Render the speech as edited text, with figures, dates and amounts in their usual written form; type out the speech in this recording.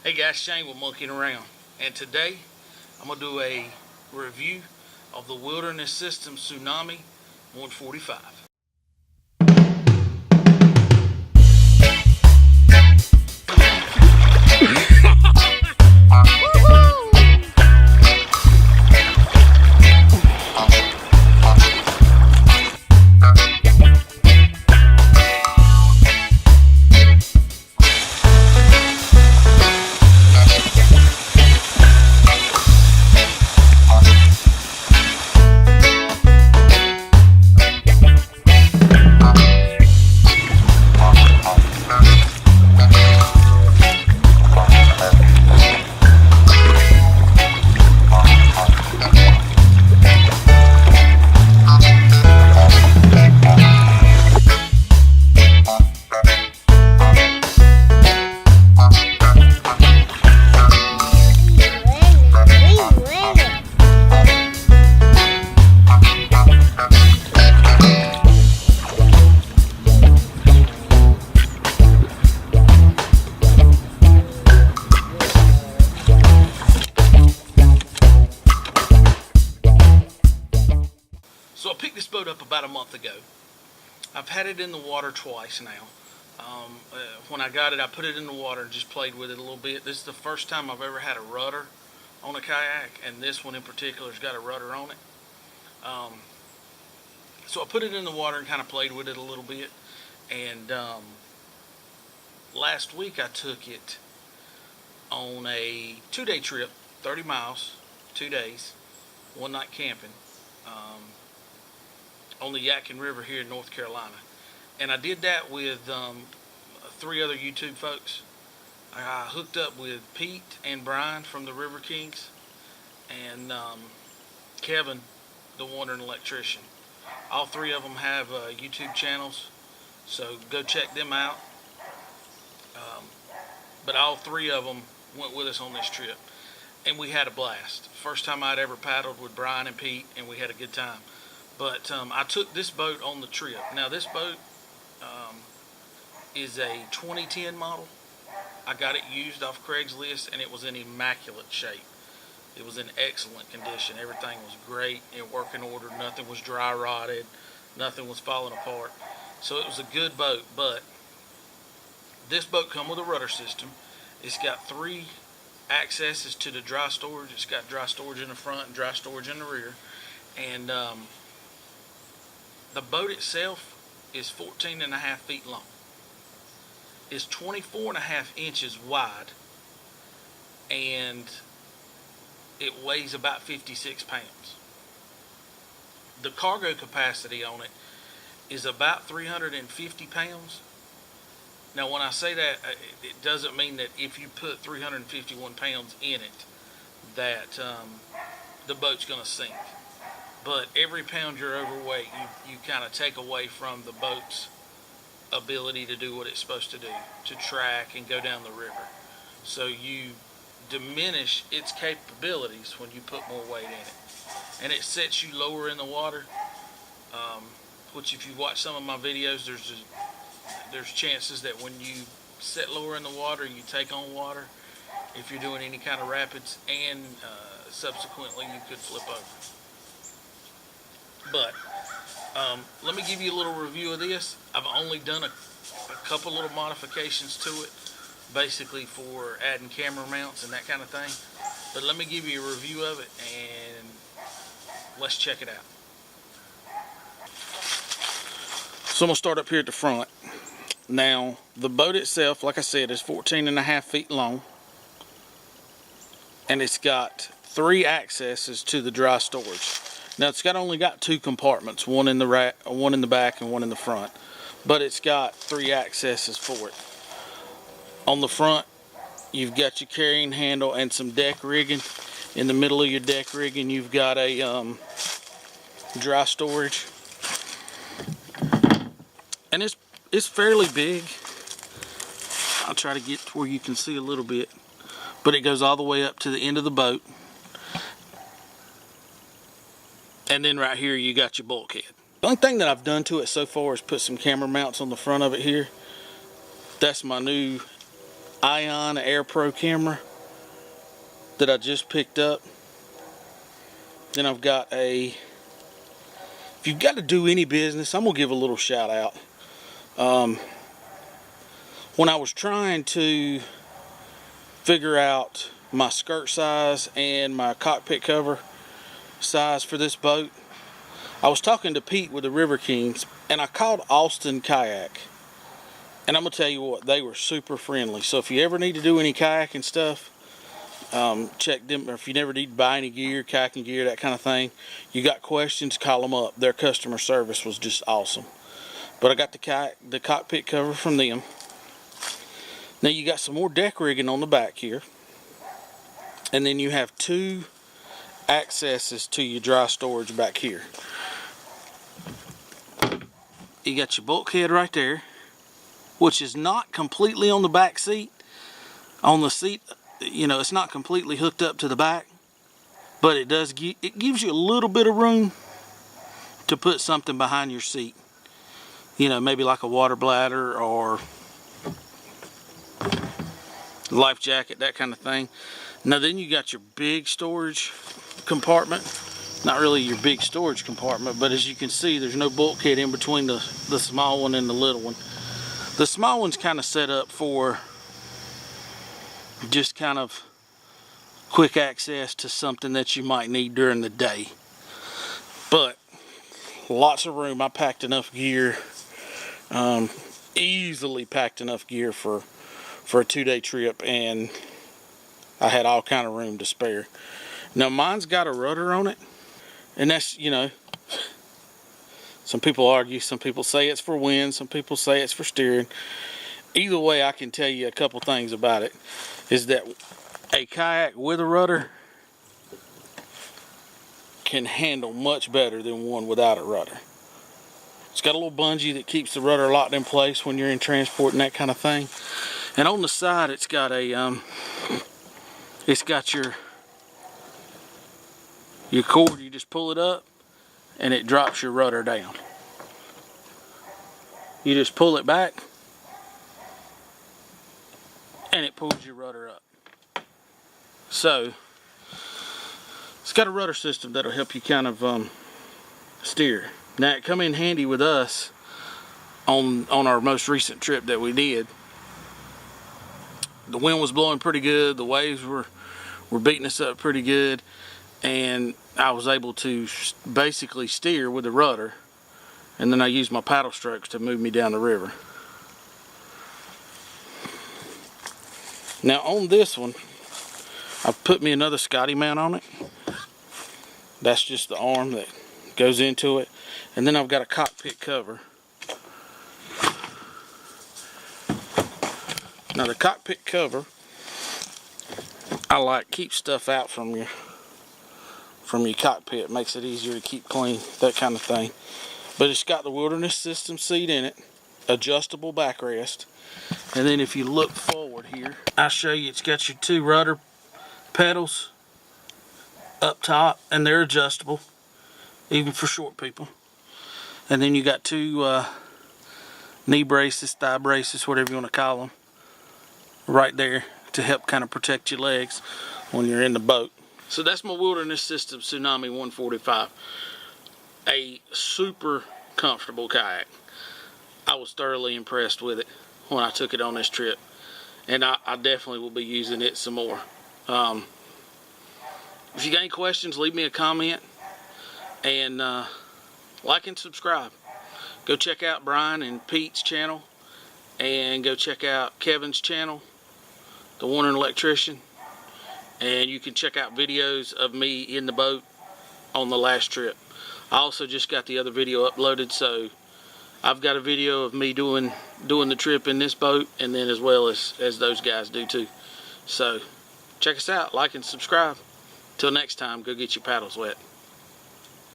Hey guys, Shane with Monkeying Around, and today I'm going to do a review of the WIldnerness Systems Tsunami 145. So I picked this boat up about a month ago. I've had it in the water twice now. When I got it, I put it in the water and just played with it a little bit. This is the first time I've ever had a rudder on a kayak, and this one in particular has got a rudder on it. So I put it in the water and kind of played with it a little bit. And last week I took it on a 2-day trip, 30 miles, 2 days, 1 night camping. On the Kayak River here in North Carolina, and I did that with 3 other YouTube folks. I hooked up with Pete and Brian from the River Kings, and Kevin, the wandering electrician. All 3 of them have YouTube channels, so go check them out. But all 3 of them went with us on this trip, and we had a blast. First time I'd ever paddled with Brian and Pete, and we had a good time. But I took this boat on the trip. Now this boat is a 2010 model. I got it used off Craigslist, and it was in immaculate shape. It was in excellent condition. Everything was great, in working order. Nothing was dry rotted. Nothing was falling apart. So it was a good boat. But this boat comes with a rudder system. It's got 3 accesses to the dry storage. It's got dry storage in the front and dry storage in the rear. And the boat itself is 14.5 feet long. It's 24.5 inches wide, and it weighs about 56 pounds. The cargo capacity on it is about 350 pounds. Now when I say that, it doesn't mean that if you put 351 pounds in it that the boat's going to sink. But every pound you're overweight, you kind of take away from the boat's ability to do what it's supposed to do, to track and go down the river. So you diminish its capabilities when you put more weight in it. And it sets you lower in the water, which if you watch some of my videos, there's chances that when you set lower in the water, you take on water. If you're doing any kind of rapids, and subsequently you could flip over. But let me give you a little review of this. I've only done a couple little modifications to it, basically for adding camera mounts and that kind of thing. But let me give you a review of it, and let's check it out. So I'm going to start up here at the front. Now, the boat itself, like I said, is 14.5 feet long, and it's got 3 accesses to the dry storage. Now it's only got 2 compartments, one in the back and one in the front, but it's got 3 accesses for it. On the front, you've got your carrying handle and some deck rigging. In the middle of your deck rigging, you've got a dry storage, and it's fairly big. I'll try to get to where you can see a little bit, but it goes all the way up to the end of the boat. And then right here you got your bulkhead. The only thing that I've done to it so far is put some camera mounts on the front of it here. That's my new Ion Air Pro camera that I just picked up. Then I've got if you've got to do any business, I'm going to give a little shout out. When I was trying to figure out my skirt size and my cockpit cover size for this boat, I was talking to Pete with the River Kings, and I called Austin Kayak. And I'm going to tell you what, they were super friendly. So if you ever need to do any kayaking stuff, check them. Or if you never need to buy any gear, kayaking gear, that kind of thing, you got questions, call them up. Their customer service was just awesome. But I got the cockpit cover from them. Now you got some more deck rigging on the back here. And then you have 2 accesses to your dry storage back here. You got your bulkhead right there, which is not completely on the back seat. On the seat, you know, it's not completely hooked up to the back, but it gives you a little bit of room to put something behind your seat. You know, maybe like a water bladder or life jacket, that kind of thing. Now then you got your big storage compartment. Not really your big storage compartment, but as you can see, there's no bulkhead in between the small one and the little one. The small one's kind of set up for just kind of quick access to something that you might need during the day. But lots of room. I packed enough gear, easily packed enough gear for a 2-day trip, and I had all kind of room to spare. Now mine's got a rudder on it, and that's, you know, some people argue, some people say it's for wind, some people say it's for steering. Either way, I can tell you a couple things about it. Is that a kayak with a rudder can handle much better than one without a rudder. It's got a little bungee that keeps the rudder locked in place when you're in transport and that kind of thing. And on the side, it's got your cord. You just pull it up and it drops your rudder down. You just pull it back and it pulls your rudder up. So it's got a rudder system that'll help you kind of steer. Now it come in handy with us on our most recent trip that we did. The wind was blowing pretty good, the waves were beating us up pretty good, and I was able to basically steer with the rudder, and then I used my paddle strokes to move me down the river. Now on this one, I've put me another Scotty mount on it. That's just the arm that goes into it. And then I've got a cockpit cover. Now the cockpit cover, I like keeps stuff out from your cockpit. Makes it easier to keep clean, that kind of thing. But it's got the WIldnerness Systems seat in it, adjustable backrest. And then if you look forward here, I'll show you, it's got your 2 rudder pedals up top, and they're adjustable, even for short people. And then you got 2 knee braces, thigh braces, whatever you want to call them, right there to help kind of protect your legs when you're in the boat. So that's my WIldnerness Systems Tsunami 145. A super comfortable kayak. I was thoroughly impressed with it when I took it on this trip, and I definitely will be using it some more. If you got any questions, leave me a comment, and like and subscribe. Go check out Brian and Pete's channel, and go check out Kevin's channel, the Wandering Electrician, and you can check out videos of me in the boat on the last trip. I also just got the other video uploaded, so I've got a video of me doing the trip in this boat, and then as well as those guys do too. So check us out, like and subscribe. Till next time, go get your paddles wet.